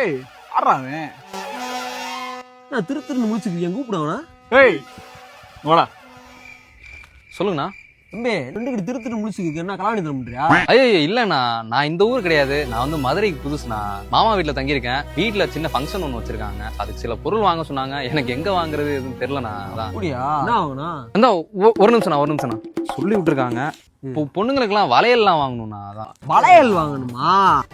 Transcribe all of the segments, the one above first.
ஏய் ஆறாவே நான் திருத்திருந்து முடிச்சுக்கிறேன் கூப்பிடுவானா? ஏய் வாடா சொல்லுங்கண்ணா. தம்பி 2 கடி திருத்திட்டு முடிச்சுக்க என்ன கலாணி தர முடியா? ஐயோ இல்லண்ணா, நான் இந்த ஊர் கிடையாது. நான் வந்து மதுரைக்கு புதுசுண்ணா. மாமா வீட்டுல தங்கியிருக்கேன். வீட்டுல சின்ன ஃபங்க்ஷன் ஒண்ணு வச்சிருக்காங்க. அதுக்கு சில பொருள் வாங்க சொன்னாங்க. எனக்கு எங்க வாங்குறது எதுவும் தெரியலண்ணா. அதான் அப்படியா? என்ன வாங்கண்ணா? இந்த ஒரு நிமிஷம்ண்ணா சொல்லி விட்டுருக்காங்க. பொண்ணுங்களுக்கெல்லாம் வளையல்லாம் வாங்கணும்ண்ணா. அதான் வளையல் வாங்கணுமா?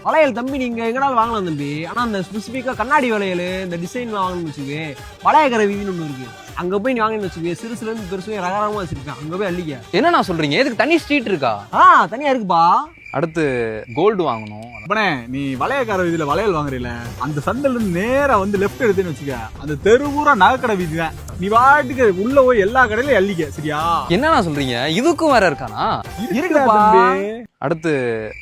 வளையல் தம்பி நீங்க எங்கனாலும் வாங்கலாம் தம்பி. ஆனா அந்த ஸ்பெசிபிக்கா கண்ணாடி வளையல் இந்த டிசைன் வாங்கணும்னு வச்சுக்கவே வளையக்கரை வீதினு ஒண்ணு இருக்கு. அங்க போய் நீ வாங்கணும்னு வச்சுக்கவே சிறுசுல இருந்து பெருசு ரகரகமா வச்சிருக்கேன். அங்க போய் அள்ளிக்க. என்னண்ணா சொல்றீங்க? எதுக்கு தனி ஸ்ட்ரீட் இருக்கா? தனியா இருக்குப்பா. அடுத்து கோல்டு வாங்கணும். அப்பனே நீ வளையக்கார வீதியில வளையல் வாங்குறீல, அந்த சந்தில இருந்து நேரா வந்து லெஃப்ட் எடுத்துன்னு வச்சுக்க, அந்த தெருவூரா நகைக்கடை வீதி தான். நீ வாட்டுக்கு உள்ள போய் எல்லா கடையிலும் அள்ளிக்க. சரியா? என்னண்ணா சொல்றீங்க? இதுக்கும் வேற இருக்கானா? இருக்குப்பா. அடுத்து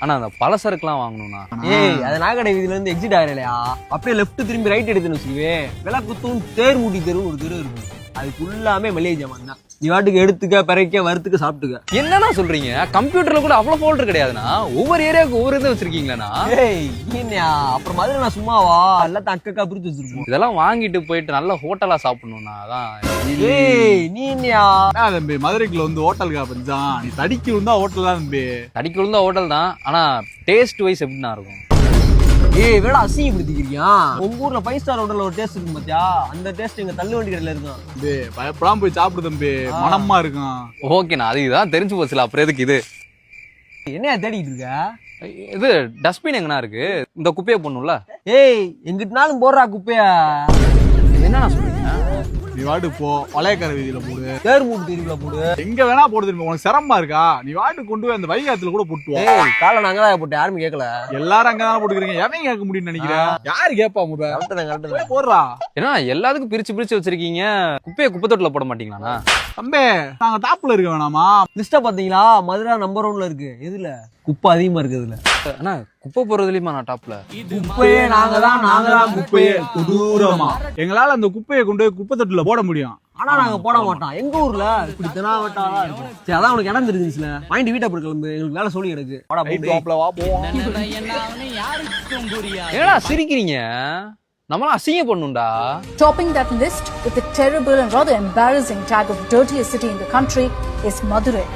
ஆனா அந்த பலசரக்குலாம் வாங்கணும்னா. ஏய் அது நகைக்கடை வீதியில இருந்து எக்ஸிட் ஆகலையா, அப்படியே லெஃப்ட் திரும்பி ரைட் எடுத்துன்னு வச்சுக்கவே விளக்குத்தூண் தேர்முடி தெருன்னு ஒரு தெரு இருக்கும். அதுக்கு ஃபுல்லாமே மளிகை ஜாமான் தான். நீ வாட்டுக்கு எடுத்துக்க பிறக்க வறுத்துக்க சாப்பிட்டுக்க. என்னன்னா சொல்றீங்க? கம்ப்யூட்டர்ல கூட அவ்வளவு ஃபோல்டர் கிடையாதுண்ணா. ஒவ்வொரு ஏரியாவுக்கு ஒவ்வொரு இது வச்சிருக்கீங்களா? ஏய் நீயா அப்புறம் மாதிரி நான் சும்மாவா எல்லாத்தையும் அக்கா பிரிச்சு வச்சிருப்போம். இதெல்லாம் வாங்கிட்டு போயிட்டு நல்ல ஹோட்டலா சாப்பிடணும்னா. அதான். ஏய் நீயா தம்பி மதுரைக்குள்ள வந்து ஹோட்டலுக்கா பஞ்சான்? நீ தடிக்கு இருந்தா ஹோட்டல் தான் தம்பி. தடிக்கு விழுந்தா ஹோட்டல் தான். ஆனா டேஸ்ட் வைஸ் எப்படின்னா இருக்கும்? ஏய் வேடா அசிங்கப்படுத்திக்கிறியா? உங்க ஊர்ல 5 ஸ்டார் ஹோட்டல்ல ஒரு டேஸ்ட் இருக்கும் பாத்தியா? அந்த டேஸ்ட் எங்க தள்ளு வண்டி கடையில இருக்கும். டேய் பயப்படாம போய் சாப்பிடு தம்பி, மனமா இருக்கும். ஓகேண்ணா, அதுதான் தெரிஞ்சு போச்சுல. அப்புறம் எதுக்கு இது? என்னையா தேடிட்டு இருக்க? இது டஸ்ட்பின் எங்கண்ணா இருக்கு? இந்த குப்பையை போடணும்ல. ஏய் எங்கிட்டனாலும் போடுறா குப்பையா. என்னண்ணா சொல்றீங்க? நீ வாட்டு போ, வளையக்கார வீதியில போடு, தேர்மூட்டு தெருவுல போடு, எங்க வேணா போடு திரும்ப. உனக்கு சிரமமா இருக்கா? நீ வாட்டு கொண்டு போய் அந்த வைகாத்துல கூட போட்டுவா. ஏய் காலை நாங்க தான் போட்டேன், யாருமே கேட்கல. எல்லாரும் அங்கதானே போட்டுக்கிறீங்க, எவன் கேட்க முடியும்னு நினைக்கிறேன்? யாரு கேட்பா முத? கரெக்ட் போடுறா. ஏன்னா எல்லாத்துக்கும் பிரிச்சு வச்சிருக்கீங்க. குப்பையை குப்பை தொட்டில போட மாட்டீங்களா? தம்பி நாங்க டாப்ல இருக்க வேணாமா? லிஸ்ட பாத்தீங்களா? மதுரை நம்பர் 1ல இருக்கு. எதுல குப்பை அதிகமா இருக்கு? இதுல அண்ணா குப்பை போறதுலயுமா நான் டாப்ல? குப்பையே நாங்க தான் குப்பையே கொடூரமா. எங்களால அந்த குப்பையை கொண்டு போய் குப்பை தொட்டில போட முடியும், ஆனா நாங்க போட மாட்டோம். எங்க ஊர்ல இப்படி தினாவட்டாதான் இருக்கும். சரி அதான் உனக்கு இடம் தெரிஞ்சுச்சுல, வாங்கிட்டு வீட்டை போய் கிளம்பு. எங்களுக்கு வேலை சொல்லி எனக்கு ஏடா சிரிக்கிறீங்க? நம்மளாம் அசிங்க பண்ணுண்டா. Topping that list with the terrible and rather embarrassing tag of dirtiest city in the country is Madurai.